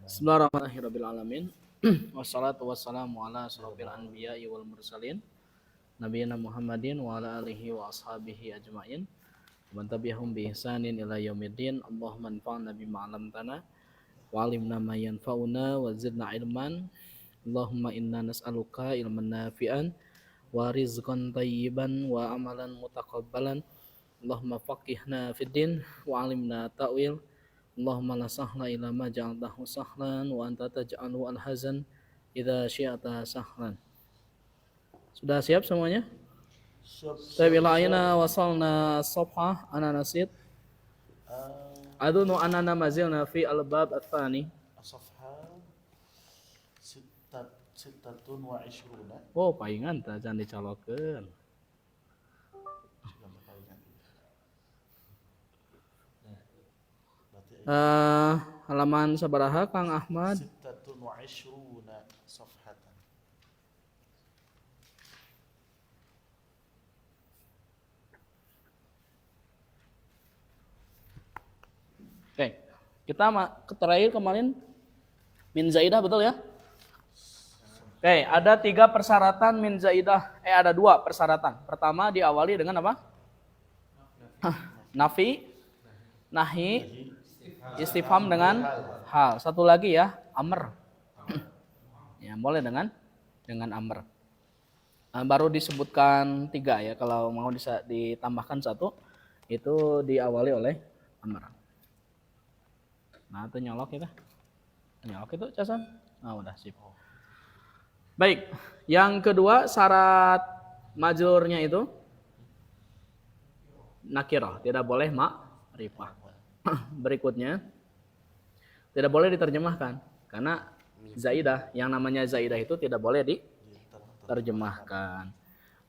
Bismillahirrahmanirrahim. Wassalatu wassalamu ala asyrofil anbiya'i wal mursalin nabiyina Muhammadin wa ala alihi wa ashabihi ajmain wa tabi'ahum bi ihsanin ila yaumiddin. Allahumma anfa'na bima 'allamtana wa 'allimna ma yanfa'una wa zidna ilman. Allahumma inna nas'aluka ilman nafi'an wa rizqan thayyiban wa amalan mutaqabbalan. Allahumma faqihna fid din wa 'allimna ta'wil. Allahumma la sahla illa ma ja'altahu sahlan wa anta taj'alu al-hazan idza syi'ta sahlan. Sudah siap semuanya? Tayyib, ila ayna wasalna as-safhah ana nasid. Adunu anana mazilna fi al-bab ats-tsani. As-safha sittatun wa ishruna. Oh, paingan tah jangan dicalokeun. Halaman sabaraha Kang Ahmad? Sittatun wa ishruna safhatan. Oke, kita terakhir kemarin min zaidah, betul ya? Oke, ada 3 persyaratan min zaidah. Ada 2 persyaratan. Pertama diawali dengan apa? Nafi, nahi, istifham dengan hal. Satu lagi ya, amr. Ya, boleh dengan amr. Baru disebutkan 3 ya. Kalau mau bisa ditambahkan 1, itu diawali oleh amr. Nah, itu nyolok kita. Nyolok itu casan. Nah, udah sip. Baik, yang kedua syarat majrurnya itu nakirah, tidak boleh ma'rifah. Berikutnya tidak boleh diterjemahkan karena zaidah, yang namanya zaidah itu tidak boleh diterjemahkan.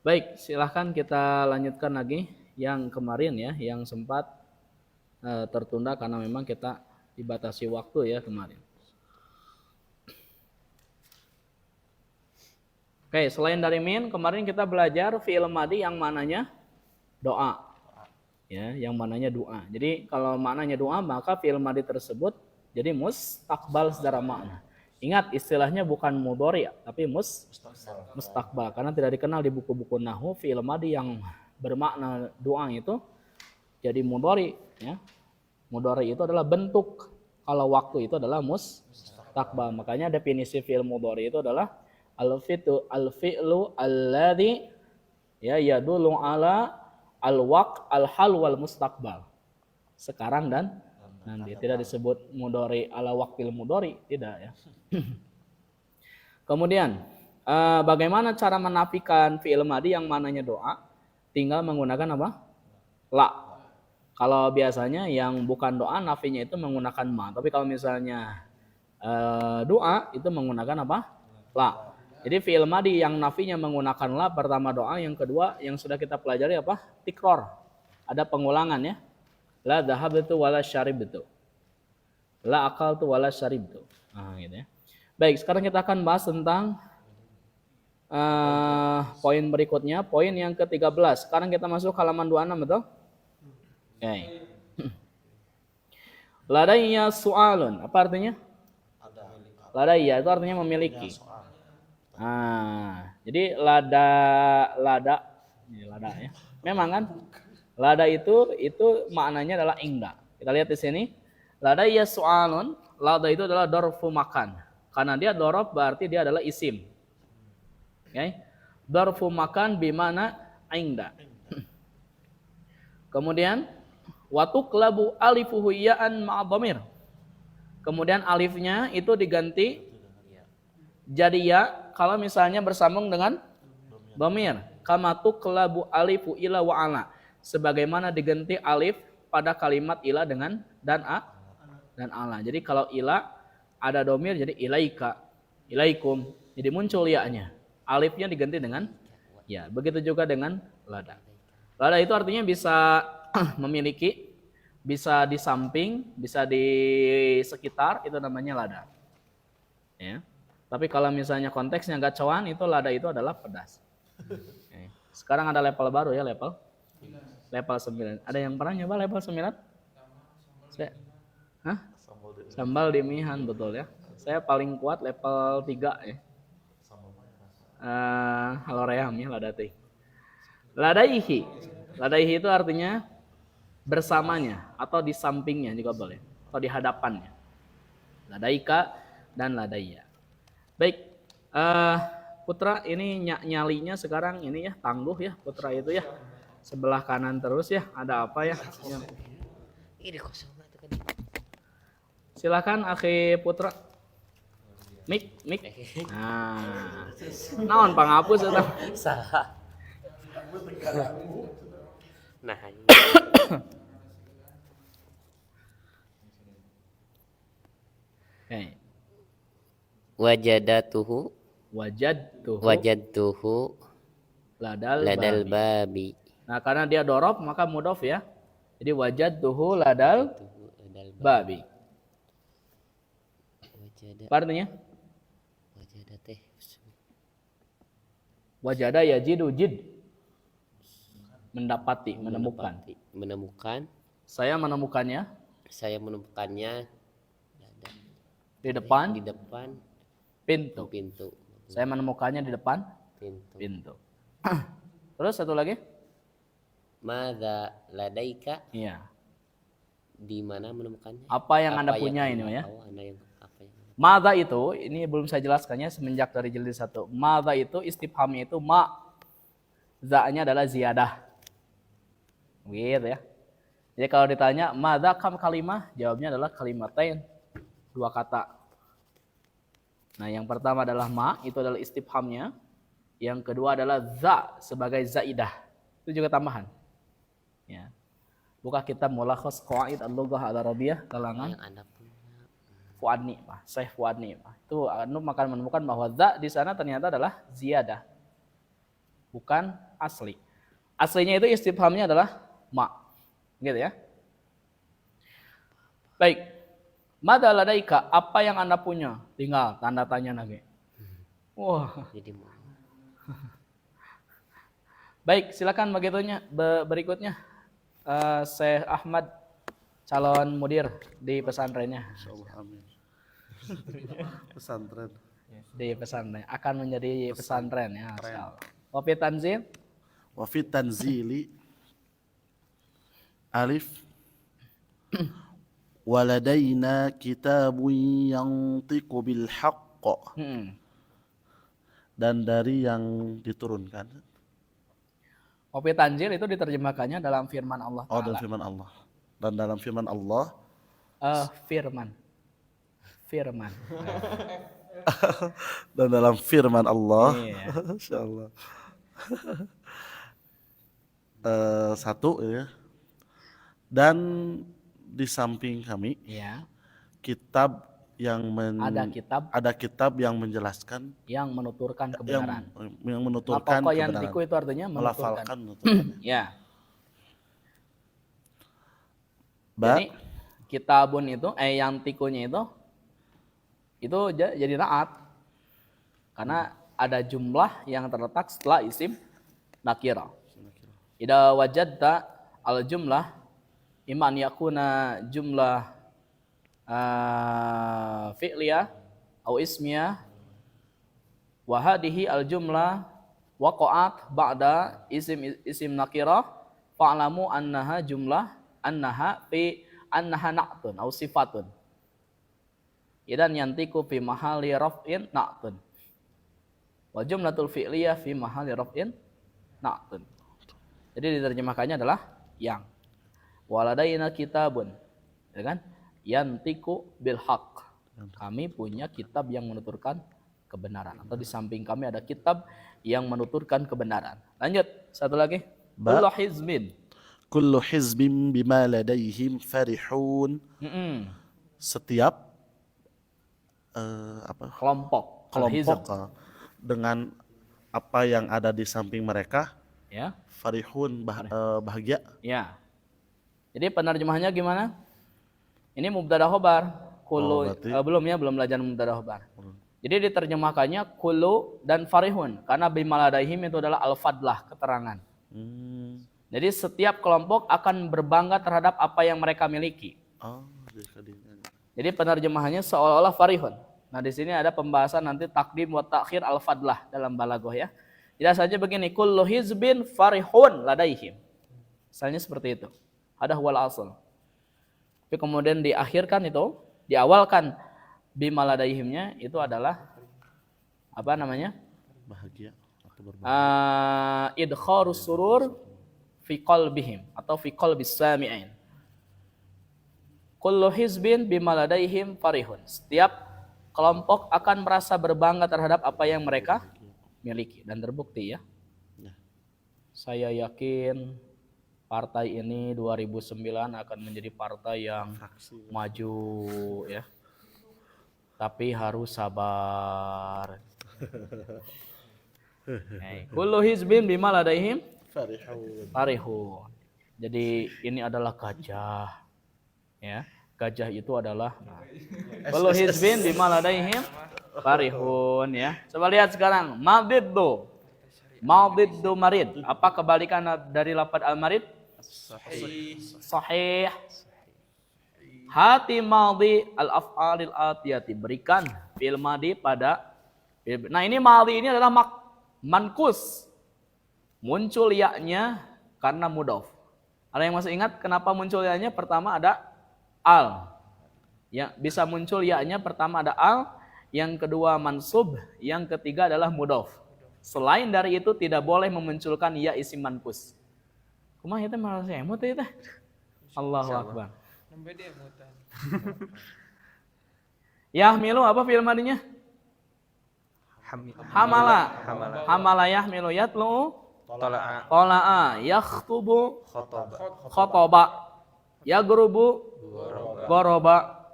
Baik, silahkan kita lanjutkan lagi yang kemarin ya, yang sempat tertunda karena memang kita dibatasi waktu ya kemarin. Oke, selain dari min, kemarin kita belajar fi'il madhi yang mananya doa. Ya, yang mananya doa. Jadi kalau maknanya doa, maka fi'il madhi tersebut jadi mustaqbal secara makna. Ingat, istilahnya bukan mudhari, tapi mustaqbal. Karena tidak dikenal di buku-buku nahwu fi'il madhi yang bermakna doa itu jadi mudhari. Ya. Mudhari itu adalah bentuk. Kalau waktu itu adalah mustaqbal. Makanya definisi fi'il mudhari itu adalah al-fi'lu alladhi ya yadullu ala al-waqt al-hal wal mustaqbal. Sekarang dan nanti. Tidak disebut mudhari ala waqtil mudhari, tidak ya. Kemudian bagaimana cara menafikan fi'il madhi yang mananya doa? Tinggal menggunakan apa? La. Kalau biasanya yang bukan doa nafinya itu menggunakan ma, tapi kalau misalnya doa itu menggunakan apa? La. Jadi fi'il madhi yang nafinya menggunakan la, pertama doa, yang kedua yang sudah kita pelajari apa? Tikror. Ada pengulangan ya. La dhahabtu wala syaribtu. La akaltu wala syaribtu. Nah, gitu ya. Baik, sekarang kita akan bahas tentang poin berikutnya, poin yang ke-13. Sekarang kita masuk halaman 26, betul? Oke. Ladayya su'alun. Apa artinya? Ladayya itu artinya memiliki. Jadi lada ya. Memang kan lada itu maknanya adalah ingda. Kita lihat di sini. Lada ya su'alun, lada itu adalah dorfu makan. Karena dia dorof berarti dia adalah isim. Okay? Dorfu makan bimana ingda. Kemudian watuklabu alifuhu ya'an ma'adhamir. Kemudian alifnya itu diganti jadi ya kalau misalnya bersambung dengan dhamir. Kama tuklabu alifu ila wa ala. Sebagaimana diganti alif pada kalimat ila dengan dan ala. Jadi kalau ila ada dhamir jadi ilaika, ilaikum. Jadi muncul ya-nya. Alifnya diganti dengan ya. Begitu juga dengan lada. Lada itu artinya bisa memiliki, bisa di samping, bisa di sekitar, itu namanya lada. Ya. Tapi kalau misalnya konteksnya gacoan, itu lada itu adalah pedas. Oke. Sekarang ada level baru ya, level 9. Ada yang pernah nyoba level 9? Hah? Sambal di Sambal di Mihan, betul ya. Saya paling kuat level 3 ya. sambal mana rasa? Halo Reham ya, ladati. Ladaihi. Ladaihi itu artinya bersamanya atau di sampingnya juga boleh. Atau di hadapannya. Ladaika dan ladaiya. Baik. Putra ini nyalinya sekarang ini ya, tangguh ya Putra itu ya. Sebelah kanan terus ya. Ada apa ya? Ini kosong itu kan. Silakan Akhi Putra. Mik. Nah. Naon pangapus eta? Salah. Nah, ini. Oke. Wajadatuhu Wajadtuhu ladal ladal babi. babi. Nah, karena dia dorob maka mudof ya. Jadi wajadtuhu ladal Ladal babi. Wajada Apa artinya? wajada teh. Wajada yajidu jid. Mendapati, menemukan. Menemukan. Saya menemukannya Saya menemukannya di depan di depan pintu. pintu. Saya menemukannya di depan Pintu. pintu. Terus satu lagi? Madza ladaika? Iya. Di mana menemukannya? Apa yang Anda punya Anda ini ya? tahu, Anda yang apa yang Madza itu, ini belum saya jelaskannya semenjak dari jilid 1. Madza itu istifhamnya itu ma. Za-nya adalah ziyadah. Gitu ya. Jadi kalau ditanya madza kam kalimah, jawabnya adalah kalimatain. 2 kata. Nah, yang pertama adalah ma, itu adalah istifhamnya. Yang kedua adalah za sebagai zaidah. Itu juga tambahan. Ya. Buka kitab Mulakhas Qawaid Al-Lughah Al-Arabiyyah kalangan yang Anda punya? Fuadni, Pak. Syekh Fuadni, Pak. Itu Anda akan menemukan bahwa za di sana ternyata adalah ziyadah. Bukan asli. Aslinya itu istifhamnya adalah ma. Gitu ya. Baik. Madza ladaika, apa yang Anda punya? Tinggal tanda tanya lagi. Wah. Jadi mau Baik, silakan begitunya berikutnya. Syekh Ahmad calon mudir di pesantrennya. Insyaallah amin. Pesantren. Di pesantren akan menjadi pesantren ya, insyaallah. Wafi tanzil Wa fi tanzili alif waladaina kitabun yantiqu bil haqq. Dan dari yang diturunkan. Wafi tanzil itu diterjemahkannya dalam firman Allah Oh, dan Ta'ala. firman Allah. Dan dalam firman Allah Firman. dan dalam firman Allah. Iya. Insyaallah. Satu ya. Dan di samping kami Ya, kitab yang ada kitab yang menjelaskan yang menuturkan kebenaran. yang menuturkan Nah, yang kebenaran. tiku itu artinya menuturkan. Melafalkan menuturkan. Ya. Ba Jadi kitabun itu yang tikunya itu jadi naat. Karena ada jumlah yang terletak setelah isim nakira. Idza wajadta al jumlah imma an yakuna jumlah fi'liyah atau ismiyah wa hadhihi al jumlah waqa'at ba'da isim nakira fa'lamu annaha jumlah annaha na'tun atau sifatun. Idan yantiku fi mahali raf'in na'tun. Wa jumlatul fi'liyah fi mahali raf'in na'tun. Jadi diterjemahkannya adalah yang. Waladaina kitabun. Ya kan? Yantiku bil haq. Kami punya kitab yang menuturkan kebenaran. Atau di samping kami ada kitab yang menuturkan kebenaran. Lanjut, satu lagi. Kullu hizbin. kullu hizbin bima ladaihim farihun. Setiap Kelompok. kelompok dengan apa yang ada di samping mereka, Ya. farihun bahagia. Ya. Jadi penerjemahannya gimana? Ini mubtada khobar. Kullu belum belajar mubtada khobar. Jadi diterjemahkannya kullu dan farihun karena bimaladaihim itu adalah al-fadlah, keterangan. Jadi setiap kelompok akan berbangga terhadap apa yang mereka miliki. Oh, jadi Jadi penerjemahannya seolah-olah farihun. Nah, di sini ada pembahasan nanti takdim wa ta'khir al-fadlah dalam balaghah ya. Tidak saja begini, kullu hizbin farihun ladaihim. Misalnya seperti itu. Ada huwal asal. Tapi kemudian diakhirkan itu, diawalkan bima ladaihimnya itu adalah apa namanya? Bahagia atau berbahagia. Idkharus surur fi qalbihim atau fi qalbis sami'in. Kullu hizbin bima ladaihim farihun. Setiap kelompok akan merasa berbangga terhadap apa yang mereka miliki dan terbukti ya. Saya yakin partai ini 2009 akan menjadi partai yang maju ya. Tapi harus sabar. Kullu hizbin bima ladaihim farihun. Jadi ini adalah gajah. Ya, gajah itu adalah kullu hizbin bima ladaihim farihun ya. Coba lihat sekarang madiddu. Madiddu marid. Apa kebalikan dari lafaz al-marid? Sahih. Hati madhi al-af'alil atiyati. Berikan fi'il madhi pada nah ini madhi ini adalah mankus. Muncul ya-nya karena mudhaf. Ada yang masih ingat kenapa muncul ya-nya? Pertama ada al. Ya, bisa muncul ya-nya pertama ada al, yang kedua mansub, yang ketiga adalah mudhaf. Selain dari itu tidak boleh memunculkan ya isim mankus. Kumaha eta malah semut eta. Allahu akbar. Yahmilu apa fi'il madinya? Hamala. Hamala yahmilu yatlu. Qala'a yakhtubu khotoba. Yagrubu goroba.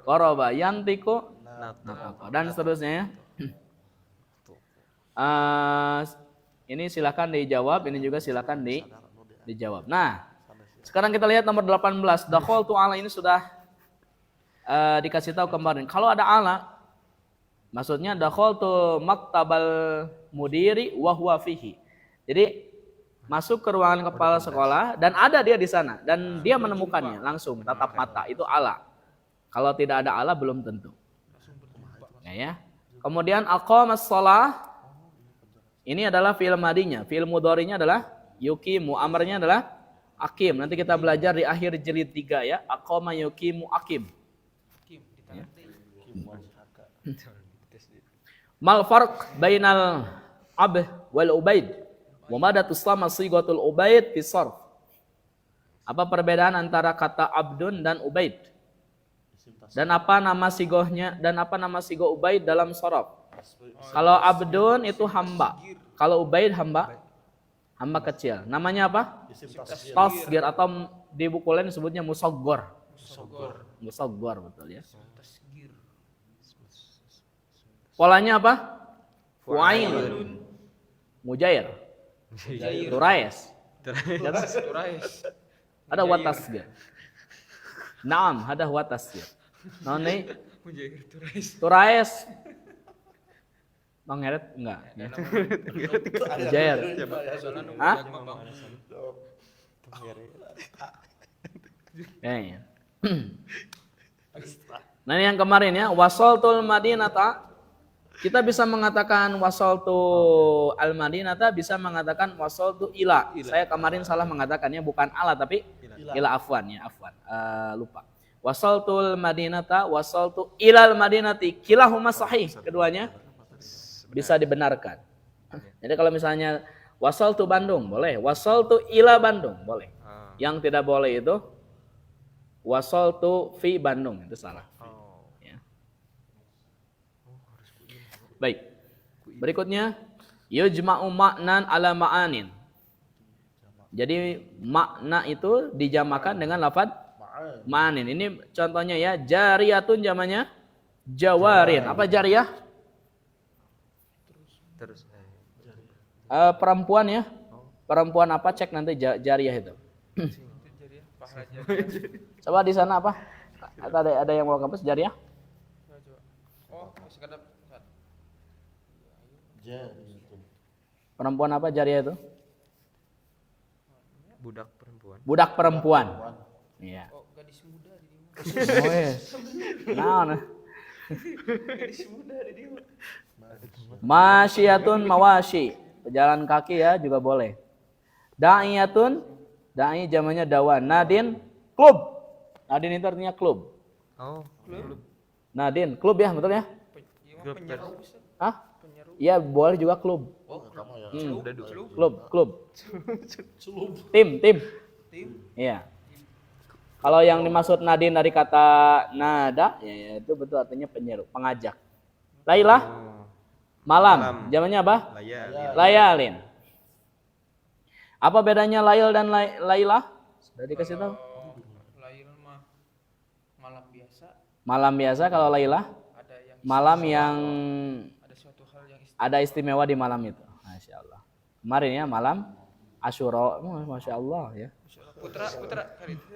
Goroba yantiku dan seterusnya. Ini silakan dijawab, ini juga silakan dijawab. Nah, sekarang kita lihat nomor 18. Dakhaltu ala ini sudah dikasih tahu kemarin. Kalau ada ala, maksudnya dakhaltu maktabal mudiri wa huwa fihi. Jadi masuk ke ruangan kepala sekolah dan ada dia di sana dan dia menemukannya langsung tatap mata, itu ala. Kalau tidak ada ala belum tentu. Ya. Kemudian aqamas shalah ini adalah fi'il madinya, fi'il mudhari'nya adalah yuqimu, amarnya adalah aqim. Nanti kita belajar di akhir jilid 3 ya, aqama yuqimu aqim. Ya. Mal farq bainal abd wal ubaid? Wa madatus sama sigatul ubaid fi sarf. Apa perbedaan antara kata abdun dan ubaid? Dan apa nama sigohnya dan apa nama sigoh ubaid dalam sarf? Kalau abdun itu hamba. Kalau ubaid hamba kecil. Namanya apa? Tasgir atau di buku lain disebutnya musaggor. Musaggor betul ya. Polanya apa? Fu'ail. Mujair. Turais. Ada watas dia. Naam, ada watas dia. Noni Turais. Bang Heret enggak? Mujair. Hah? Kayaknya. Nah ini yang kemarin ya, wasaltul madinata. Kita bisa mengatakan wasaltu al-madinata, bisa mengatakan wasaltu ila. Saya kemarin salah mengatakannya bukan ala tapi ila, afwan ya, afwan. Lupa. Wasaltul madinata, wasaltu ilal madinati, kilahuma sahih. Keduanya bisa dibenarkan. Jadi kalau misalnya wasaltu Bandung boleh, wasaltu ila Bandung boleh. Yang tidak boleh itu wasaltu fi Bandung, itu salah. Baik. Berikutnya yujma'u ma'nan ala ma'anin. Jadi makna itu dijamakan dengan lafaz ma'anin. Ini contohnya ya, jariyatun jamannya jawarin. Apa jariyah? Perempuan ya. Perempuan apa, cek nanti jariyah itu. Coba di sana apa? Ada yang mau kampus jariyah? Oh, sekedar perempuan apa jariyah itu? Budak perempuan. budak perempuan. Iya. Oh, gadis muda di dia. Oh, yes. Nah. Gadis muda di dia. Masyiyatun mawashi. Pejalan kaki ya juga boleh. Da'iyatun, da'i jamannya dawan. Nadin, klub. Nadin itu artinya klub. Oh, Nadin, klub ya betul ya? Penyeru Ustaz. Hah? Iya boleh juga klub. Klub. Tim. Tim. Iya. Kalau yang dimaksud nadin dari kata nada, ya itu betul artinya penyeru, pengajak. Lailah, malam. Jamannya apa? Layalin. Apa bedanya lail dan lailah? Sudah dikasih tahu? Lail mah malam biasa, Malam biasa, kalau lailah ada yang malam yang ada suatu hal yang ada istimewa di malam itu. Masya Allah. Kemarin ya malam Asyura, Masya Allah ya. putra kali itu.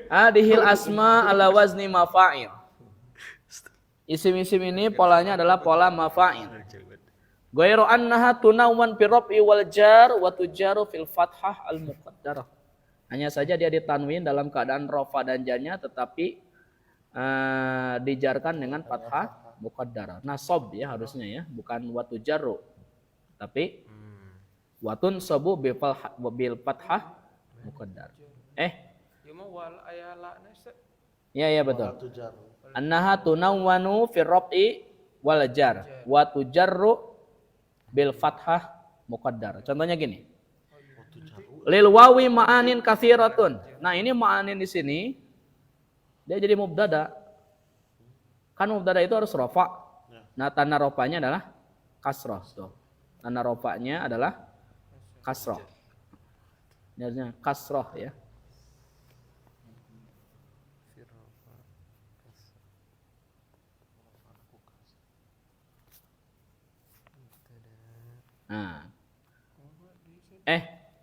Adihil asma ala wazni mafa'il. Isim-isim ini polanya adalah pola mafa'il. Ghairu annaha tunawwan fi raf'i wal jar wa tujaru fil fathah al muqaddarah. Hanya saja dia ditanwin dalam keadaan rafa dan jarnya, tetapi dijarkan dengan fathah muqaddarah. Nasab ya harusnya ya, bukan wa tujaru. Tapi watun sabu bil fathah muqaddar. Ya mah wal ayala Ustaz. Ya betul. Annaha tunawwanu fi raf'i wal jar wa tujarru bil fathah muqaddar. Contohnya gini. Lil wawi ma'anin katsiratun. Nah, ini ma'anin di sini dia jadi mubtada. Kan mubtada itu harus rafa. Nah, tanda rafanya adalah kasrah. Tuh. Tanda rafanya adalah kasrah. Ini harusnya kasrah ya.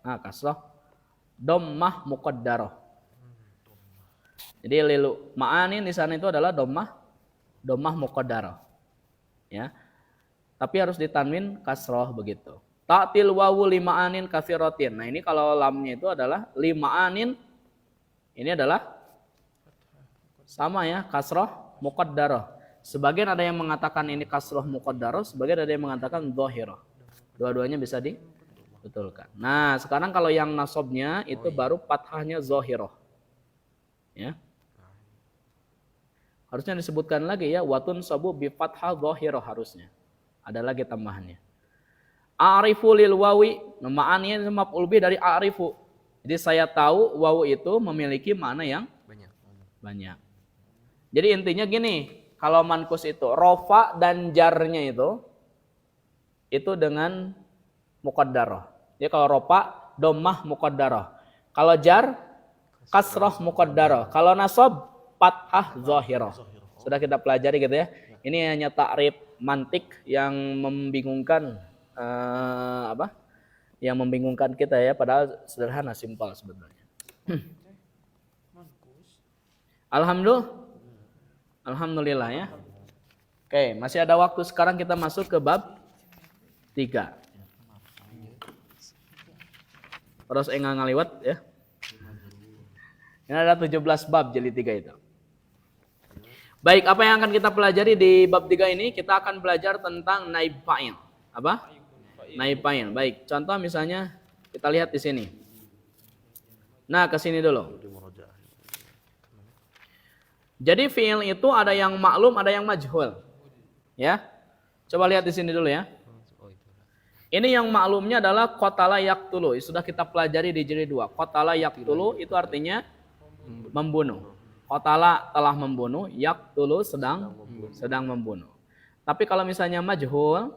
Nah, kasrah dhammah muqaddarah. Jadi lilu ma'anin di sana itu adalah dhammah muqaddarah. Ya. Tapi harus ditanwin kasrah begitu. Ta'til wawu lima'anin katsiratin. Nah, ini kalau lamnya itu adalah lima'anin, ini adalah sama ya, kasrah muqaddarah. Sebagian ada yang mengatakan ini kasrah muqaddarah, sebagian ada yang mengatakan dhahirah. Dua-duanya bisa dibetulkan. Nah, sekarang kalau yang nasabnya itu baru fathahnya zahirah. Ya. Harusnya disebutkan lagi ya, watun sabu bi fathah zahirah harusnya. Ada lagi tambahannya. A'rifu lil wawi, ma'aniyah maf'ul bih dari a'rifu. Jadi saya tahu wawu itu memiliki makna yang banyak. Jadi intinya gini, kalau mankus itu rofa dan jarnya itu dengan muqaddarah. Jadi kalau rofa dhammah muqaddarah. Kalau jar kasrah muqaddarah. Kalau nasab fathah zahirah. Sudah kita pelajari gitu ya. Ini hanya takrif mantik yang membingungkan yang membingungkan kita ya, padahal sederhana, simpel sebenarnya. Alhamdulillah ya. Oke, masih ada waktu, sekarang kita masuk ke bab 3. Terus enggak ngaliwat ya. Ini ada 17 bab jilid 3 itu. Baik, apa yang akan kita pelajari di bab 3 ini? Kita akan belajar tentang naib fa'il. Apa? Naib fa'il. Baik, contoh misalnya kita lihat di sini. Nah, ke sini dulu. Jadi fi'il itu ada yang maklum, ada yang majhul. Ya. Coba lihat di sini dulu ya. Ini yang maklumnya adalah qatala yaqtulu. Sudah kita pelajari di jilid 2. Qatala yaqtulu itu artinya membunuh. Qatala telah membunuh, yaqtulu sedang membunuh. Tapi kalau misalnya majhul,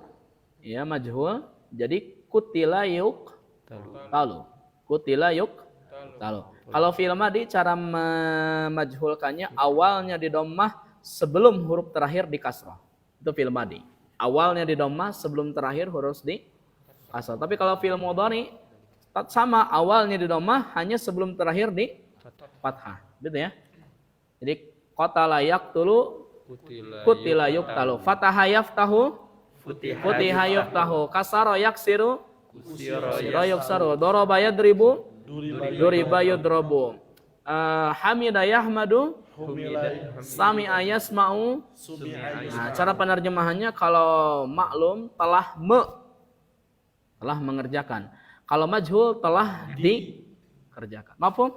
ya majhul, jadi kutila yuqtalu. Kutila yuqtalu. Kalau fi'il madhi cara memajhulkannya awalnya di dhammah sebelum huruf terakhir di kasrah. Itu fi'il madhi. Awalnya di dhammah sebelum terakhir huruf di kasrah. Tapi kalau fi'il mudhari sama, awalnya di dhammah hanya sebelum terakhir di fathah. Gitu ya. Jadi qatala yaqtulu kutila yuqtalu. Fataha yaftahu futiha yuftahu. Kasara yaksiru Kusira yuksaru. Daraba yadribu. Duriba yudrobu. Hamida yahmadu. Sami'a yasma'u. Nah, cara penerjemahannya kalau maklum telah mengerjakan. Kalau majhul telah dikerjakan. Mafhum?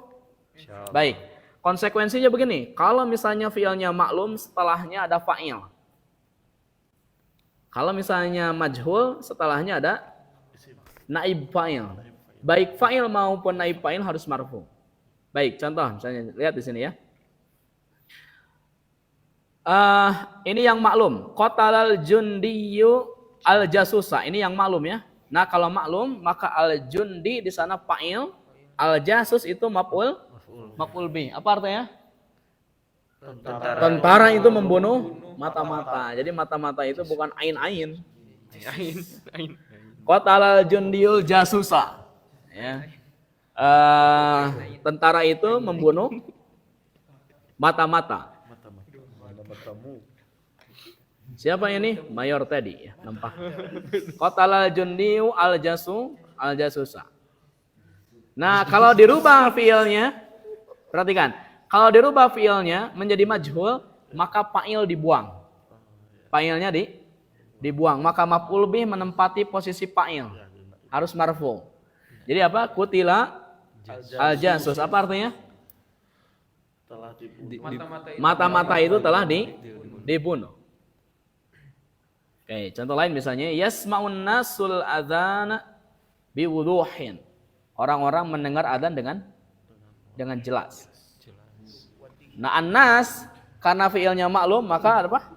Baik. Konsekuensinya begini, kalau misalnya fi'ilnya maklum setelahnya ada fa'il. Kalau misalnya majhul setelahnya ada naib fa'il. Baik fa'il maupun naib fa'il harus marfu. Baik, contoh misalnya lihat di sini ya. Ini yang maklum. Qatalal jundiyu al-jasusa. Ini yang maklum ya. Nah, kalau maklum maka al-jundi di sana fa'il, al-jasus itu maf'ul bih. Apa artinya? Tentara itu membunuh mata-mata. Jadi mata-mata itu bukan ain-ain. Qatalal jundiyul jasusa. Ya. Tentara itu membunuh mata-mata. Siapa ini? Mayor tadi ya, nampak. Qatalal jundiyu al-jasusa. Nah, kalau dirubah fiilnya, perhatikan. Kalau dirubah fiilnya menjadi majhul, maka fa'il dibuang. Fa'ilnya dibuang, maka maf'ul bih menempati posisi fa'il. Harus marfu. Jadi apa? Kutila al-jasus. Apa artinya? Mata-mata itu telah dibunuh. Oke, contoh lain misalnya yasma'un nasul adzana biwuduhin. Orang-orang mendengar adzan dengan jelas. Nah, an-nas karena fiilnya maklum maka apa?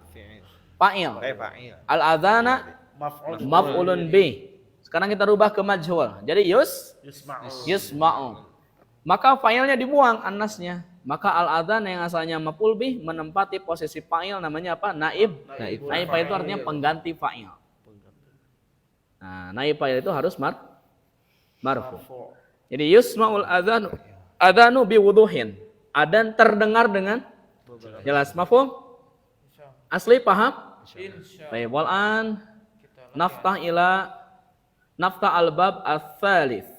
Fa'il. Al-adzana maf'ulun bih. Sekarang kita rubah ke majhul. Jadi yusma'u. Maka fa'ilnya dibuang an-nasnya. Maka al-adzan yang asalnya maf'ul bih menempati posisi fa'il namanya apa? Naib. Naib fa'il itu artinya pengganti fa'il. Nah, naib fa'il itu harus marfu. Jadi yusma'ul adzanu biwuduhin. Adzan terdengar dengan jelas. Mafhum? Asli paham? Baik, wal'an naftah al-bab ats-tsalits.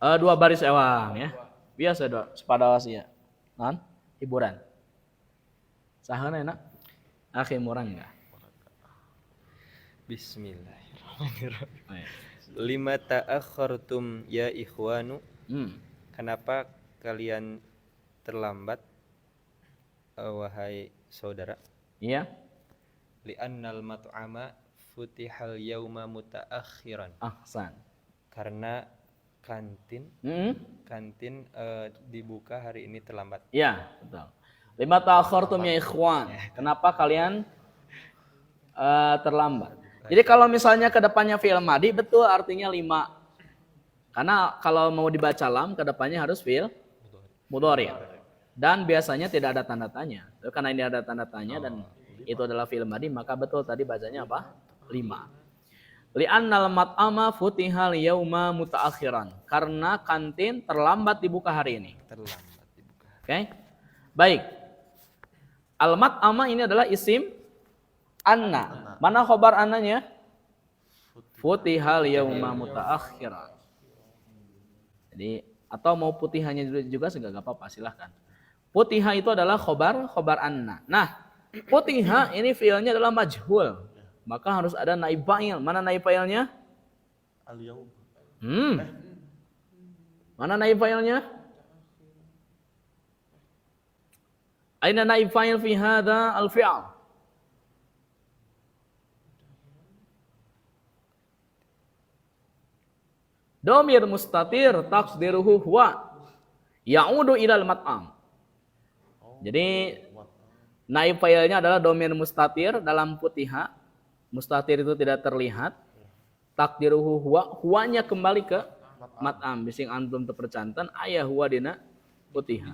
Dua baris ewang ya. Biasa sepada wasia. Kan? Hiburan. Sahan enak. Akhi murang enggak? Bismillahirrahmanirrahim. Lima ta'akhartum ya ikhwanu. Kenapa kalian terlambat wahai saudara? Iya. Li'annal mat'ama futihal yauma mutaakhiran. Ahsan. Karena kantin dibuka hari ini terlambat. Iya, betul. Lima ta'akhartum ya ikhwan. Kenapa kalian terlambat? Jadi kalau misalnya ke depannya fi'il madi betul artinya 5. Karena kalau mau dibaca lam ke depannya harus fi'il mudhari. Dan biasanya tidak ada tanda tanya. Karena ini ada tanda tanya dan itu adalah fi'il madi maka betul tadi bacanya apa? 5. Li'annal mat'ama futihal yauma mutaakhiran. Karena kantin terlambat dibuka hari ini. Oke. Baik. Al-mat'ama ini adalah isim anna. Mana khobar annanya? Futihal yauma mutaakhiran. Jadi atau mau putihannya juga enggak apa-apa, silahkan. Putiha itu adalah khobar anna. Nah, putiha ini fiilnya adalah majhul. Maka harus ada naib fa'il. Mana naib fa'ilnya? Al-yaum. Mana naib fa'ilnya? Aina naib fa'il fi hadha al-fi'al? Domir mustatir taqdiruhu huwa ya'udu ilal mat'am. Jadi naib fa'ilnya adalah domir mustatir dalam putiha. Mustatir itu tidak terlihat. Takdiruhu huwa, huwanya kembali ke mat'am. Bising antum terpercantan ayah huwa dina putiha.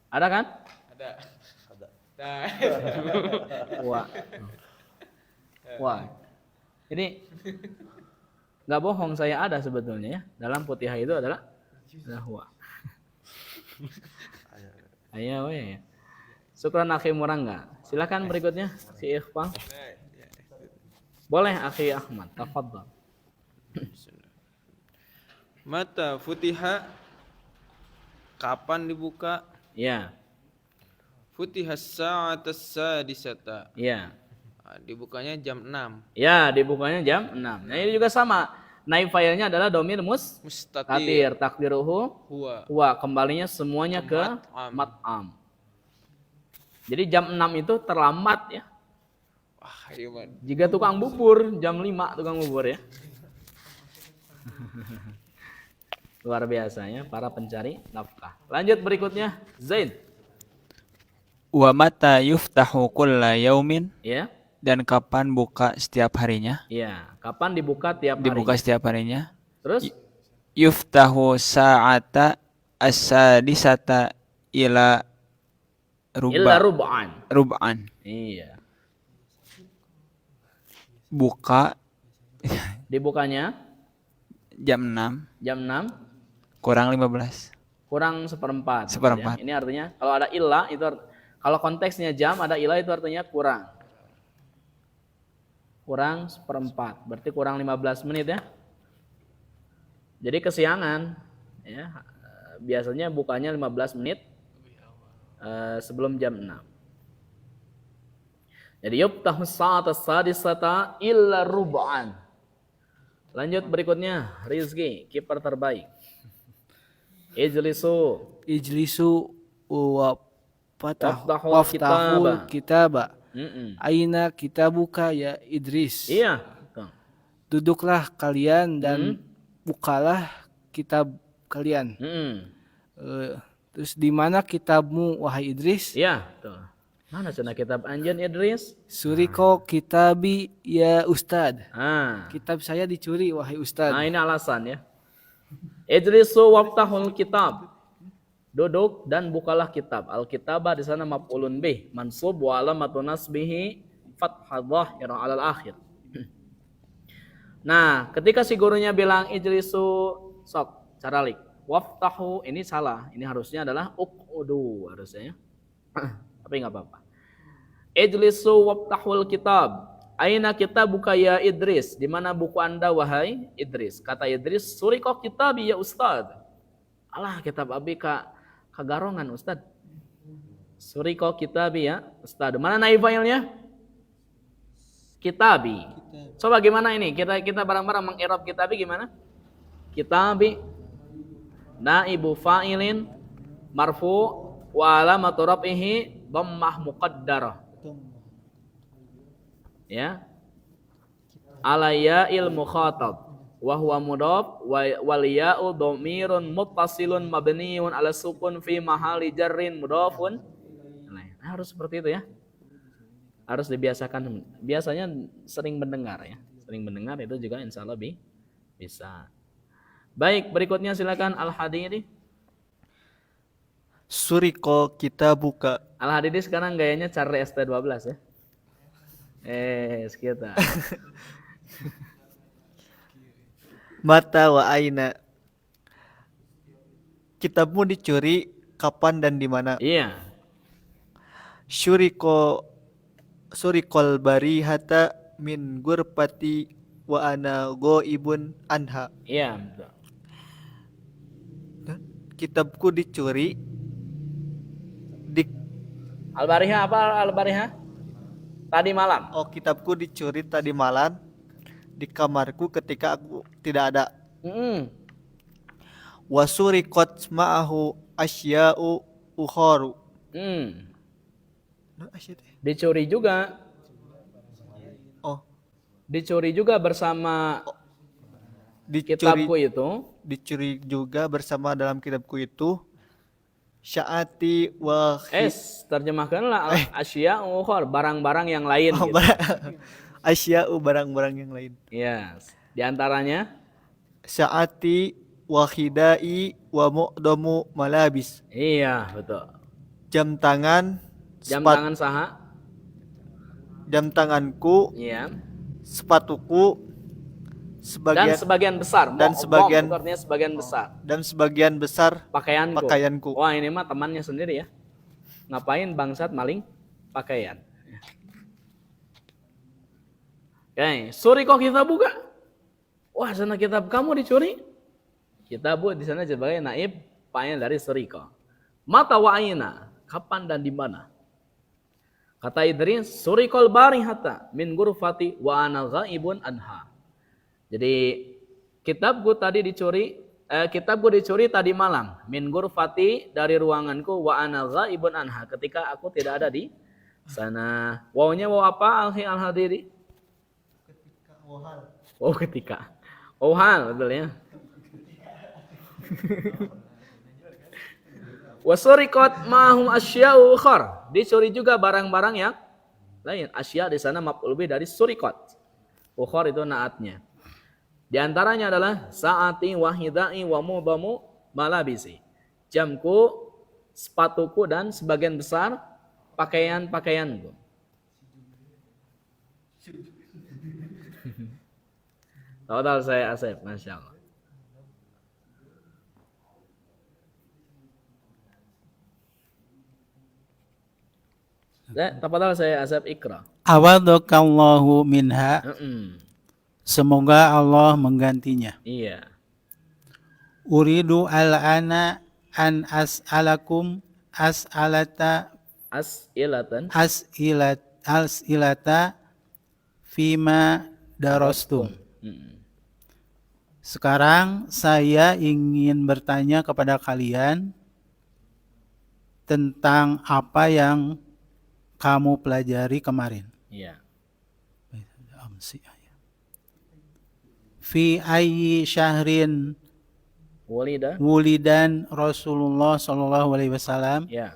Ada kan? Ada. Wah. Ini nggak bohong saya ada sebetulnya ya. Dalam putiha itu adalah huwa. Ayo ya. Syukran akhi Murangga. Silakan berikutnya si Iqbal. Boleh akhi Ahmad, tafadhal. Mata futiha, kapan dibuka? Ya, Futiha sa'ata sadisata. ya. Dibukanya jam 6. Ya, dibukanya jam 6. Nah, ini juga sama. Naib fa'ilnya adalah domir Mustatir. mustatir, takdiruhu Huwa. wa, kembalinya semuanya ke Mat'am. mat'am. Jadi jam 6 itu terlambat ya. Wah, iya man. Jika tukang bubur jam 5 tukang bubur ya. Luar biasanya para pencari nafkah. Lanjut berikutnya, Zain. Wa mata yuftahu kulla yaumin, Ya. dan kapan buka setiap harinya? Iya, kapan dibuka tiap hari? Dibuka setiap harinya. Terus Yuftahu sa'ata as-sadisata ila illa rub'an. rub'an. Iya. Buka Dibukanya jam 6 jam 6 kurang 15. kurang seperempat. Seperempat. Ya. Ini artinya kalau ada illa itu kalau konteksnya jam ada illa itu artinya kurang. Kurang seperempat. Berarti kurang 15 menit ya. Jadi kesiangan ya. Biasanya bukanya 15 menit sebelum jam 6. Jadi yuftahu sa'ata sadisata illa rub'an. Lanjut berikutnya, Rizki, kiper terbaik. Ijlisu wa Waftahul waftahul kitaba. Mm-mm. Aina kitabuka ya Idris. Iya. Tuh. Duduklah kalian dan bukalah kitab kalian. Mm-mm. Terus di mana kitabmu wahai Idris? Iya. Tuh. Mana cenah kitab anjeun Idris? Suriko kitabi ya Ustad. Ah. Kitab saya dicuri wahai Ustad. Nah ini alasan ya. Idrisu waftahul kitab. Duduk dan bukalah kitab. Al-kitabah di sana maf'ulun bih, mansub wa alamatun nasbihi fathah dhahirah 'alal akhir. Nah, ketika si gurunya bilang ijlisu sok caralik. Waftahu ini salah. Ini harusnya adalah uq'udu harusnya. Tapi enggak apa-apa. Ijlisu waftahul kitab. Aina kitabuka ya Idris? Di mana buku Anda wahai Idris? Kata Idris, suriko kitabi ya Ustad. Alah kitab abi kagarongan Ustad. Suriko kitabi ya Ustad. Mana naib fa'ilnya? Kitabi. Coba gimana ini? Kita bareng-bareng meng-i'rab kitabi gimana? Kitabi naibu fa'ilin marfu wa alamatu raf'ihi dhammah muqaddarah. Ya. Alaya il mukhatab wa huwa mudhaf wal ya'u dhamirun muttasilun mabniun ala sukun fi mahali jarrin mudhafun. Nah, harus seperti itu ya. Harus dibiasakan. Biasanya sering mendengar ya. Sering mendengar itu juga insyaallah bisa. Baik, berikutnya silakan Al-Hadidi. Suriko kitabuka. Al-Hadidi sekarang gayanya Charlie ST12 ya. Sekitar. Mata wa aina. Kitabmu dicuri kapan dan di mana? Iya. Surikol barihata min gurpati wa ana ghaibun anha. Iya, betul. Kitabku dicuri di Al-Bariha apa Al-Bariha? Tadi malam. Oh, kitabku dicuri tadi malam di kamarku ketika aku tidak ada. Wasurikot ma'ahu asya'u ukharu. Dicuri juga. Oh, Dicuri juga bersama kitabku itu. dicuri juga bersama dalam kitabku itu. Sya'ati wa Terjemahkanlah asya ukhar, barang-barang yang lain gitu. asya'u barang-barang yang lain. Yes. Di antaranya Sya'ati wa khidai wa mu'damu malabis. iya, betul. Jam tangan, Tangan saha? jam tanganku, Iya. sepatuku, Dan sebagian besar. Artinya sebagian besar. dan sebagian besar Pakaianku. pakaianku. Wah, ini mah temannya sendiri ya. Ngapain bangsat maling pakaian? Oke, suriko kita buka. Wah, sana kitab kamu dicuri. Kitabu di sana sebagai naib fa'il dari suriko. Mata wa aina, kapan dan di mana? Kata Idris, surikol barihata min gurfati wa ana ghaibun anha. Jadi kitabku dicuri tadi malam min gurfati dari ruanganku wa ana ghaibun anha ketika aku tidak ada di sana. Wawnya waw apa al-hadiri? Oh ketika. Oh hal betul ya. Wasuriqat ma'hum asya'u ukhar. Dicuri juga barang-barang yang lain. Asya di sana maf'ul bih dari suriqat. Ukhar itu naatnya. Di antaranya adalah saati wahidai wa mudamu malabisi. Jamku, sepatuku dan sebagian besar pakaian-pakaianku. Total saya Asep, Masya Allah. Total saya Asep Ikra. Awadhakallahu minha. Semoga Allah menggantinya. Iya. Uridu al-ana an as'alakum as'alata as'ilata fima darastum. Sekarang saya ingin bertanya kepada kalian tentang apa yang kamu pelajari kemarin. Iya. Fi ayyi syahrin wulidan Rasulullah sallallahu alaihi wasallam. Ya.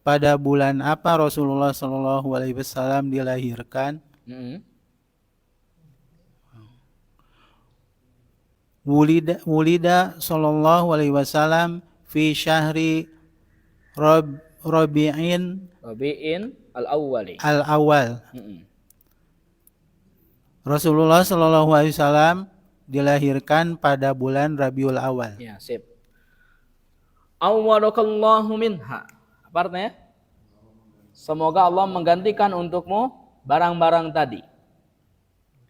Pada bulan apa Rasulullah sallallahu alaihi wasallam dilahirkan? Wulida sallallahu alaihi wasallam fi syahri Rabi'in al-awwali. Al-awwal. Rasulullah sallallahu alaihi wasallam dilahirkan pada bulan Rabiul Awal. Ya, sip. Awwadakallahu minha. Apa artinya? Semoga Allah menggantikan untukmu barang-barang tadi.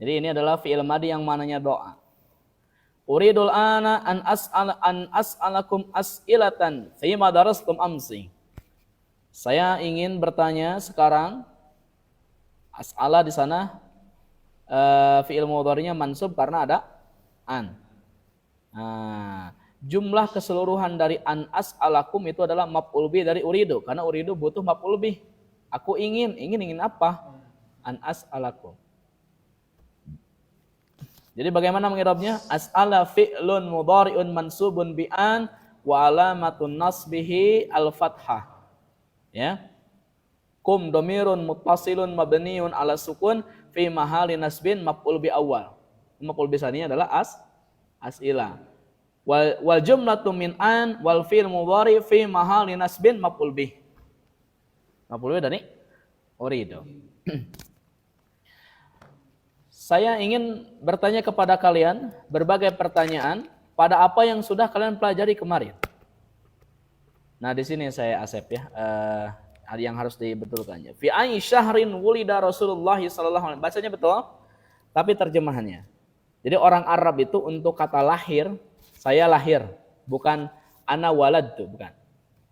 Jadi ini adalah fi'il madi yang mananya doa. Uridul ana an as'alakum as'ilatan fima darastum amsi. Saya ingin bertanya sekarang. As'ala di sana fi'il mudhari'nya mansub karena ada an. Jumlah keseluruhan dari an as'alakum itu adalah maf'ul bih dari uridu, karena uridu butuh maf'ul bih. Aku ingin apa? An as'alakum. Jadi bagaimana mengirabnya? As'ala fi'lun mudhari'un mansubun bi an wa alamatun nasbihi al-fathah. Ya. Kum domirun muttasilun mabniun ala sukun fi mahali nasbin maf'ul bi awal. Maf'ul bi saninya adalah as'ila. Wal jumlatu min an wal fi'l mudhari fi mahali nasbin maf'ul bih. Maf'ul bih dari uridu. Saya ingin bertanya kepada kalian berbagai pertanyaan pada apa yang sudah kalian pelajari kemarin. Nah, di sini saya Asep ya, yang harus dibetulkannya. Fi ayyi syahrin wulida Rasulullah sallallahu alaihi wasallam. Bacanya betul, tapi terjemahannya. Jadi orang Arab itu untuk kata lahir, saya lahir, bukan ana waladtu, bukan.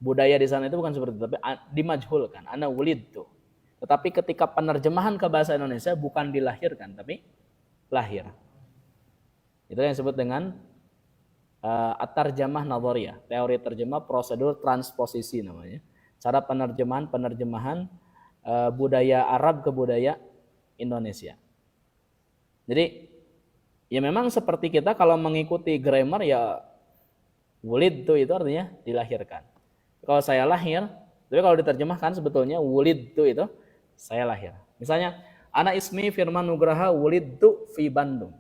Budaya di sana itu bukan seperti itu, tapi dimajhulkan, ana wulidtu. Tetapi ketika penerjemahan ke bahasa Indonesia bukan dilahirkan, tapi lahir. Itu yang disebut dengan at-tarjamah nadhariyah, teori terjemah prosedur transposisi namanya. Cara penerjemahan budaya Arab ke budaya Indonesia. Jadi ya memang seperti kita kalau mengikuti grammar ya wulid itu artinya dilahirkan. Kalau saya lahir, tapi kalau diterjemahkan sebetulnya wulid itu saya lahir. Misalnya ana ismi Firman Nugraha wulidtu fi Bandung.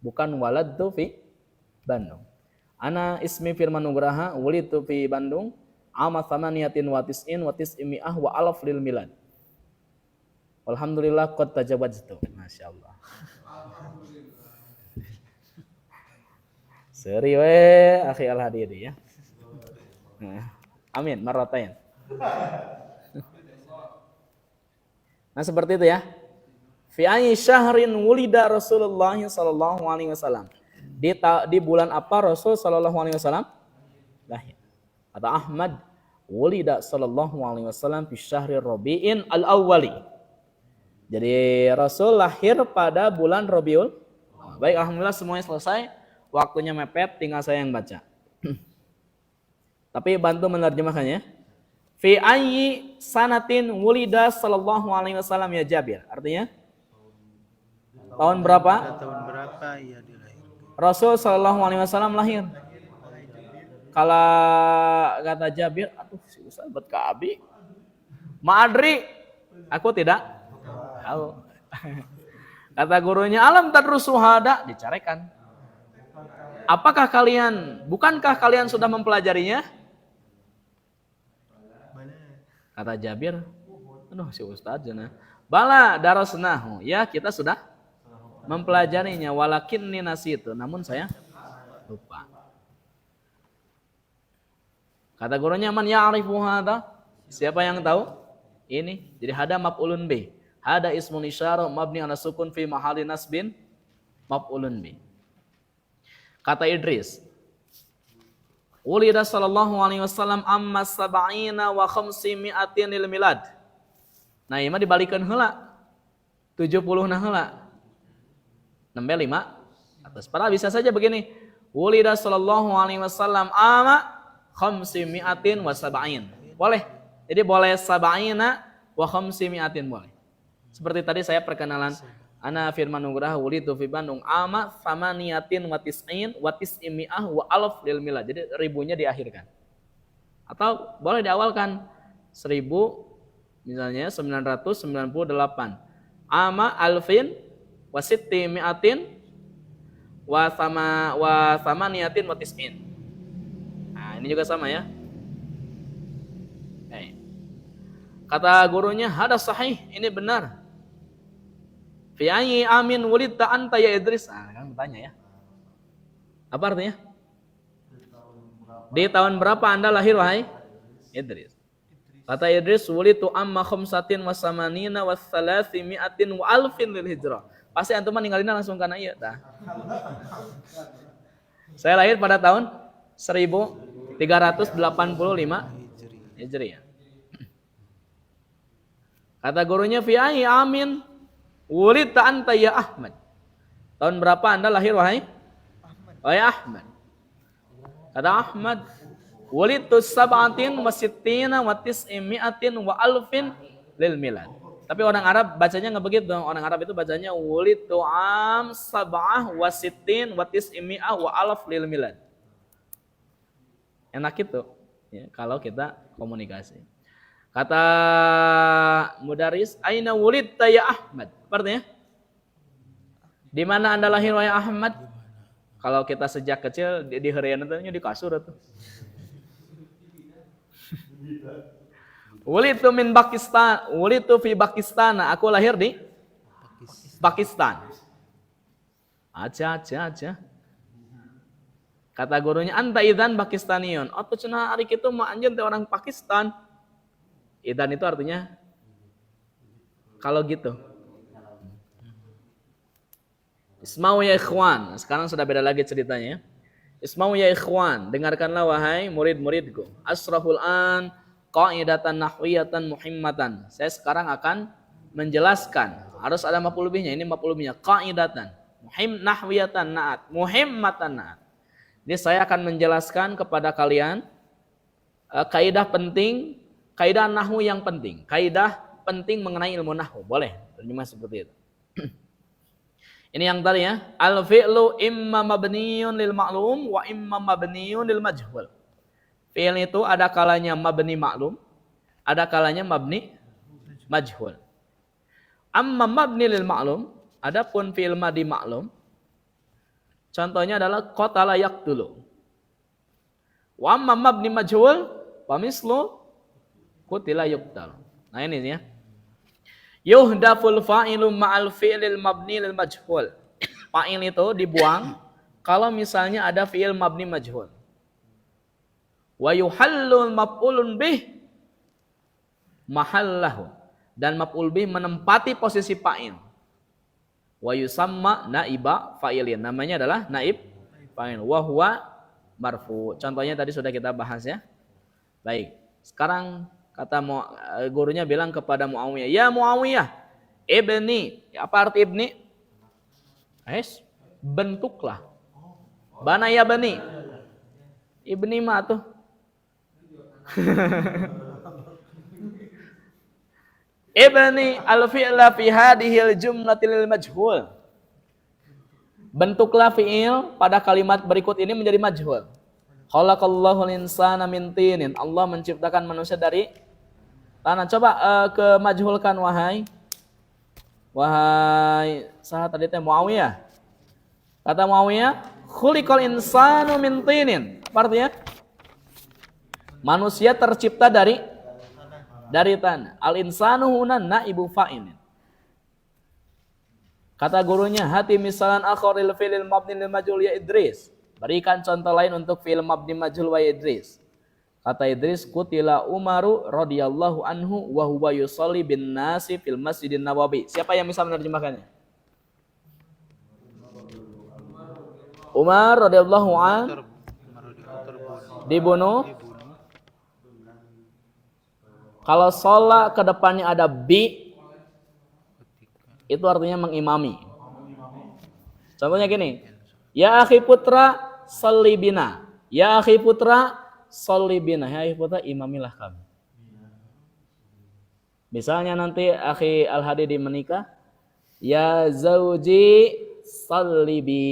Bukan waladtu fi Bandung. Ana ismi Firman Nugraha wulidtu fi Bandung ama thamaniyatin wa tis'imi'ah wa alaf lil milad. Alhamdulillah qad tajawaztu. Masyaallah. Seri we akhi al-hadiri ya. Amin maratain. Nah, seperti itu ya. Fi ayyi syahrin wulida Rasulullah sallallahu alaihi wasallam. Di bulan apa Rasul sallallahu alaihi wasallam lahir? Kata Ahmad, wulida sallallahu alaihi wasallam fi syahri Rabi'in al-awwali. Jadi Rasul lahir pada bulan Rabiul. Baik, alhamdulillah semuanya selesai. Waktunya mepet, tinggal saya yang baca. Tapi bantu menerjemahkannya. Fi ayyi sanatin wulida sallallahu alaihi wasallam ya Jabir. Artinya tahun berapa? Tahun berapa ia dilahirkan? Rasul sallallahu alaihi wasallam lahir. Kalau kata Jabir, aduh si Ustaz buat Abi. Ma'adri, aku tidak tahu. Kata gurunya, alam tadrus suhada, dicarikan. Bukankah kalian sudah mempelajarinya? Kata Jabir, aduh si Ustaz jana. Bala darasnahu, ya kita sudah mempelajarinya, walakinni nasitu, namun saya lupa. Kata gurunya, man ya'rifu hadha? Siapa yang tahu? Ini. Jadi hada maf'ulun bih. Hada ismun isyarah mabni ala sukun fi mahalli nasbin maf'ulun bih. Kata Idris, ulida sallallahu alaihi wasallam amma sab'ina wa khamsimi'atin lil milad. Nah, ieu mah dibalikeun heula. 70 na heula. Nembe 5 atas. Padahal bisa saja begini. Ulida sallallahu alaihi wasallam amma khamsimi'atin wa sab'in. Boleh. Jadi boleh sab'ina wa khamsimi'atin boleh. Seperti tadi saya perkenalan. Ana Firman Nugrah wulidu fi Bandung ama samaniyatin wa tis'in wa tis'imi'ah wa alf lil milad. Jadi ribunya diakhirkan. Atau boleh diawalkan 1000 misalnya 998. Ama alfin wa sittimi'atin wa samaniyatin wa tis'in. Nah, ini juga sama ya. Kata gurunya, hada sahih, ini benar. Fi ayyi amin wulidta anta ya Idris? Nah, kan bertanya ya. Apa artinya? Di tahun berapa Anda lahir wahai Idris? Kata Idris, wulidtu amma khamsatin wa samanina wa thalathimi'atin wa alfin lil hijrah. Pasti antum ninggalinna langsung kana ieu tah. Saya lahir pada tahun 1385 Hijriah. Kata gurunya, fi ayyi amin wulidta anta ya Ahmad? Tahun berapa Anda lahir wahai Ahmad? Kata Ahmad, wulidtu sab'atin wa sittina wa tis'imi'atin wa alfin lil milad. Tapi orang Arab bacanya enggak begitu. Orang Arab itu bacanya wulidtu am sab'ah wa sittin wa tis'imi'ah wa alf lil milad. Enak itu ya, kalau kita komunikasi. Kata Mudaris, aina wulidta ya Ahmad? Apa artinya? Di mana Anda lahir wahai Ahmad? Kalau kita sejak kecil di heureun teh di kasur atuh. Wulidtu min Pakistan, wulidtu fi Pakistan. Aku lahir di Pakistan. Aja. Kata gurunya, anta idzan Pakistaniun. Atuh cenah ari kitu mah anjeun teh orang Pakistan. Idan itu artinya kalau gitu. Isma'u ya ikhwan. Sekarang sudah beda lagi ceritanya. Isma'u ya ikhwan. Dengarkanlah wahai murid-muridku. Asraful an qaidatan nahwiyatan muhimmatan. Saya sekarang akan menjelaskan. Harus ada maf'ul bihnya. Ini maf'ul bihnya. Qaidatan. Muhim nahwiyatan na'at. Muhimmatan na'at. Jadi saya akan menjelaskan kepada kalian kaidah penting, kaidah nahwu yang penting. Kaidah penting mengenai ilmu nahwu. Boleh terjemah seperti itu. Ini yang tadi ya. Al-fi'lu imma mabniun lil ma'lum wa imma mabniun lil majhul. Fi'il itu ada kalanya mabni ma'lum, ada kalanya mabni majhul. Amma mabni lil ma'lum, adapun fi'il madi ma'lum, contohnya adalah qatala yaqtulu. Wa amma mabni majhul, wa mislu qutila yuqtal. Nah ini ya. Yuhdaful fa'ilu ma'al fi'lil mabni lil majhul. Fa'il itu dibuang kalau misalnya ada fi'il mabni majhul. Wa yuhallul maf'ulun bih mahallahu. dan maf'ul bih menempati posisi fa'il. Wa yusamma naiba fa'ilin. Namanya adalah naib fa'il. Wa huwa marfu. Contohnya tadi sudah kita bahas ya. Baik. Sekarang kata gurunya bilang kepada Muawiyah, "Ya Muawiyah, ibni." Apa arti ibni? Bentuklah. Bana ya bani. Ibni mah tuh. Ibni al-fi'la fi hadhil jumlatil majhul. Bentuklah fi'il pada kalimat berikut ini menjadi majhul. Khalaqallahu al-insana min tinin. Allah menciptakan manusia dari tanah. Coba kemajhulkan wahai sahabat tadi teh Muawiyah. Kata Muawiyah, khuliqal insanu min tinin. Apa artinya? Manusia tercipta dari tanah. Al-insanu huna naibu fa'ilin. Kata gurunya, hati misalan akhiril fi'lil mabni lil majhul ya Idris. Berikan contoh lain untuk fi'il mabni majhul wa Idris. Kata Idris, kutila Umaru radhiyallahu anhu wa huwa yusalli bin nasi fil Masjidin Nabawi. Siapa yang bisa menerjemahkannya? Umar radhiyallahu an dibunuh. Kalau sholat ke depannya ada bi, itu artinya mengimami. Contohnya gini, ya akhi putra sholli bina. Ya akhi putra sholli bina. Ya akhi putra imamilah kami. Misalnya nanti akhi Al-Hadidi menikah, ya zauji sholli bi.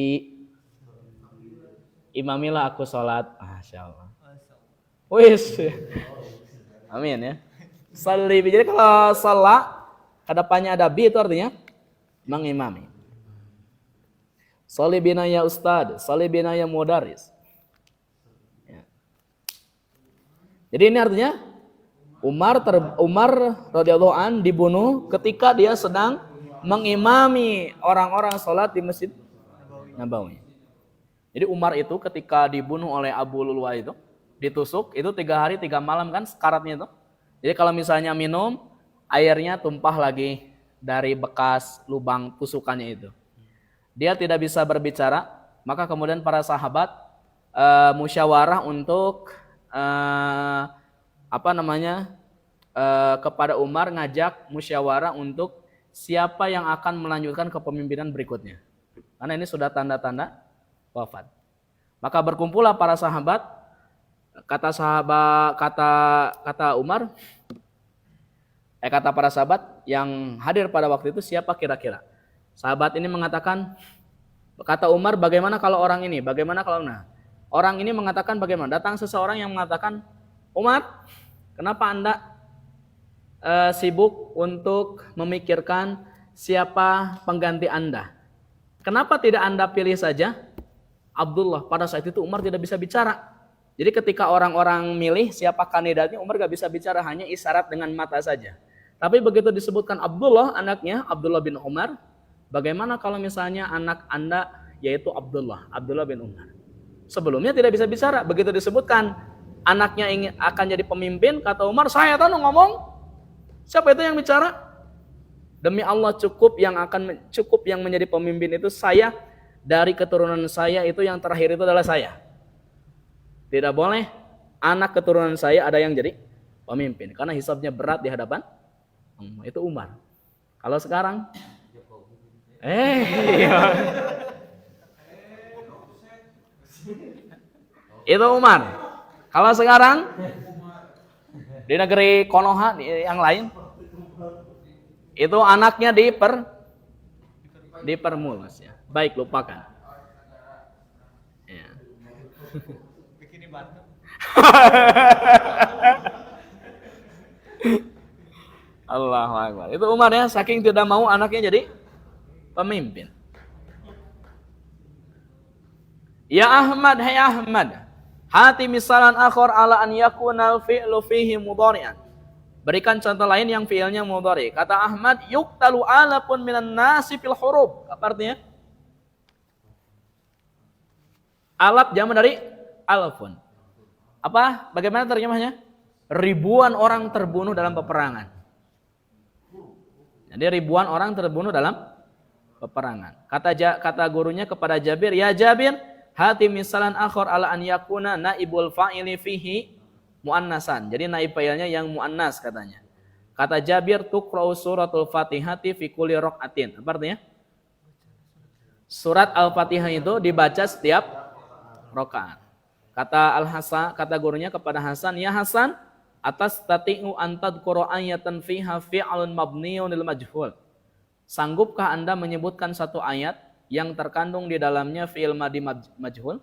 Imamilah aku sholat. Masya Allah. Wis. Amin ya. Sholli bi. Jadi kalau sholat kedepannya ada bi itu artinya mengimami. Sholli bina ya ustad, sholli bina ya mudaris. Ya. Jadi ini artinya Umar radhiyallahu an dibunuh ketika dia sedang mengimami orang-orang sholat di Masjid Nabawi. Jadi Umar itu ketika dibunuh oleh Abu Lulwa itu ditusuk itu 3 hari 3 malam kan sekaratnya itu. Jadi kalau misalnya minum airnya tumpah lagi dari bekas lubang tusukannya itu. Dia tidak bisa berbicara, maka kemudian para sahabat musyawarah untuk kepada Umar ngajak musyawarah untuk siapa yang akan melanjutkan kepemimpinan berikutnya. Karena ini sudah tanda-tanda wafat. Maka berkumpullah para sahabat, kata Umar, kata para sahabat yang hadir pada waktu itu siapa kira-kira? Sahabat ini mengatakan, kata Umar, bagaimana kalau orang ini? Bagaimana kalau orang ini mengatakan bagaimana? Datang seseorang yang mengatakan, Umar, kenapa Anda sibuk untuk memikirkan siapa pengganti Anda? Kenapa tidak Anda pilih saja Abdullah? Pada saat itu Umar tidak bisa bicara. Jadi ketika orang-orang milih siapa kandidatnya, Umar gak bisa bicara, hanya isyarat dengan mata saja. Tapi begitu disebutkan Abdullah, anaknya Abdullah bin Umar, bagaimana kalau misalnya anak Anda yaitu Abdullah bin Umar? Sebelumnya tidak bisa bicara. Begitu disebutkan anaknya akan jadi pemimpin, kata Umar, saya tahu ngomong. Siapa itu yang bicara? Demi Allah cukup yang menjadi pemimpin itu saya. Dari keturunan saya itu yang terakhir itu adalah saya. Tidak boleh anak keturunan saya ada yang jadi pemimpin. Karena hisabnya berat di hadapan itu Umar. Kalau sekarang itu Umar. Kalau sekarang di negeri Konoha yang lain itu anaknya dipermulus ya. Baik, lupakan. Ya. Allahu Akbar. Itu Umar ya, saking tidak mau anaknya jadi pemimpin. Ya Ahmad, hai Ahmad. Hati misalan akhar ala an yakunal fi'lu fihi mudhari'an. Berikan contoh lain yang fi'ilnya mudhari. Kata Ahmad, yuqtalu alapun minan nasi fil hurub. Apa artinya? Alap jamak dari alfun. Apa? Bagaimana terjemahnya? Ribuan orang terbunuh dalam peperangan. Jadi ribuan orang terbunuh dalam peperangan. Kata gurunya kepada Jabir, ya Jabir, hati misalan akhor ala an yakuna naibul fa'ili fihi muannasan. Jadi naib fa'ilnya yang muannas katanya. Kata Jabir, tuqra'u suratul Fatihati fi kulli raq'atin. Apa artinya? Surat Al-Fatihah itu dibaca setiap rakaat. Kata gurunya kepada Hasan, ya Hasan, atas tati'u antad ayatan fiha fi'alun mabniun lil majhul. Sanggupkah Anda menyebutkan satu ayat yang terkandung di dalamnya fi'il madi majhul?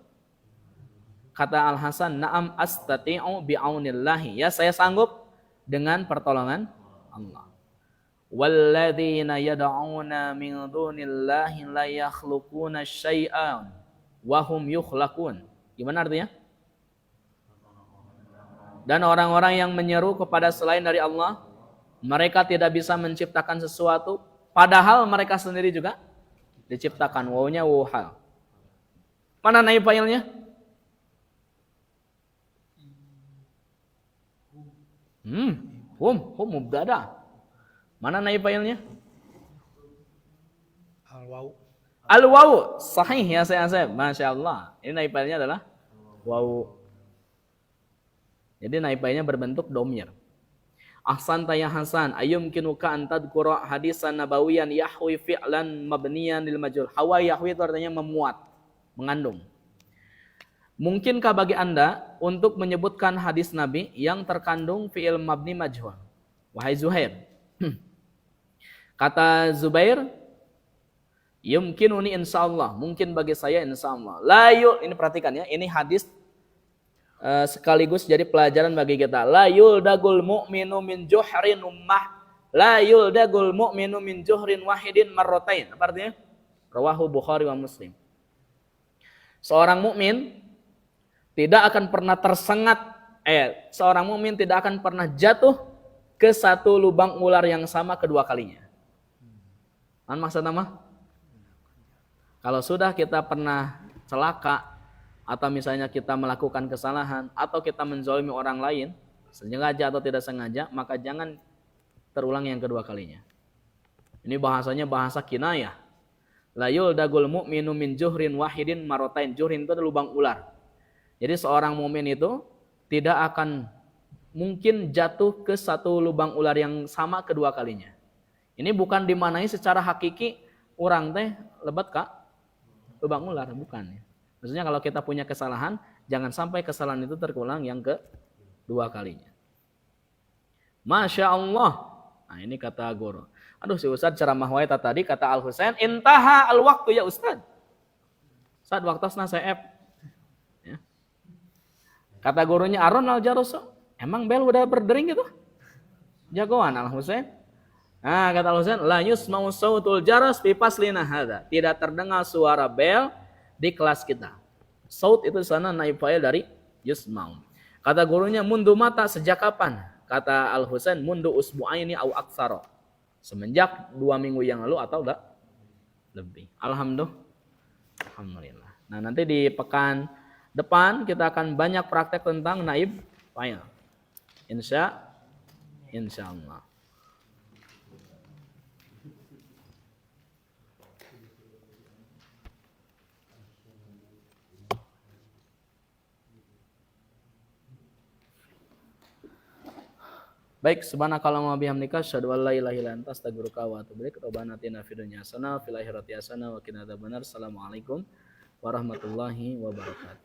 Kata Al-Hasan, na'am astati'u bi'aunillahi. Ya, saya sanggup dengan pertolongan Allah. Walladzina yad'una min dunillahi la yakhluquna syai'an wa hum yukhlaqun. Gimana artinya? Dan orang-orang yang menyeru kepada selain dari Allah, mereka tidak bisa menciptakan sesuatu, padahal mereka sendiri juga diciptakan. Wawunya wuhal. Mana naib fa'ilnya? Hum mubtada. Mana naib fa'ilnya? Al-wawu. Sahih ya saya. Masya Allah. Ini naib fa'ilnya adalah wawu. Jadi naib fa'ilnya berbentuk domir. Ahsan ya Hasan, ayumkinuka an tadhkura hadisan nabawiyan yahwi fi'lan mabniyan lil majhul. Hawa yahwi itu artinya memuat, mengandung. Mungkinkah bagi Anda untuk menyebutkan hadis Nabi yang terkandung fi'il mabni majhul? Wahai Zuhair. Kata Zubair, yumkinuni insyaallah, mungkin bagi saya insyaallah. Ini perhatikan ya, ini hadis sekaligus jadi pelajaran bagi kita. La yuldagul mu'minu min juhrin ummah, la yuldagul mu'minu min juhrin wahidin marratain. Apa artinya? Rawahu Bukhari wa Muslim. Seorang mukmin tidak akan pernah seorang mukmin tidak akan pernah jatuh ke satu lubang ular yang sama kedua kalinya. Kan maksud nama? Kalau sudah kita pernah celaka, atau misalnya kita melakukan kesalahan, atau kita menzalimi orang lain, sengaja atau tidak sengaja, maka jangan terulang yang kedua kalinya. Ini bahasanya bahasa kinayah. La yuldagul mu'minu min juhrin wahidin marotain. Juhrin itu adalah lubang ular. Jadi seorang mukmin itu tidak akan mungkin jatuh ke satu lubang ular yang sama kedua kalinya. Ini bukan dimanai secara hakiki orang teh lebat kak lubang ular, bukan. Maksudnya kalau kita punya kesalahan, jangan sampai kesalahan itu terulang yang kedua kalinya. Masya Allah. Nah ini kata guru. Aduh si Ustadz ceramah wae tadi kata Al Husain, intaha al waktu ya Ustadz. Saat waktasna seep. Ya. Kata gurunya Aron al Jaroso, emang bel udah berdering gitu? Jagoan Al Husain. Nah kata Al Husain, la yusma'u sautul jaras fi faslina hadza. Tidak terdengar suara bel di kelas kita. Saut itu sana naib fa'il dari yusma'u. Kata gurunya, mundu mata sejak kapan? Kata Al Husain, mundu usbu'aini au aksaro. Semenjak 2 minggu yang lalu atau enggak lebih. Alhamdulillah. Nah nanti di pekan depan kita akan banyak praktek tentang naib fa'il. Insya Allah. Baik, subhanakallahumma bihamdika asyhadu an la ilaha illa anta astaghfiruka wa atubu ilaik. Rabbana atina fid dunya hasanah wa fil akhirati hasanah wa qina adzabannar. Assalamualaikum warahmatullahi wabarakatuh.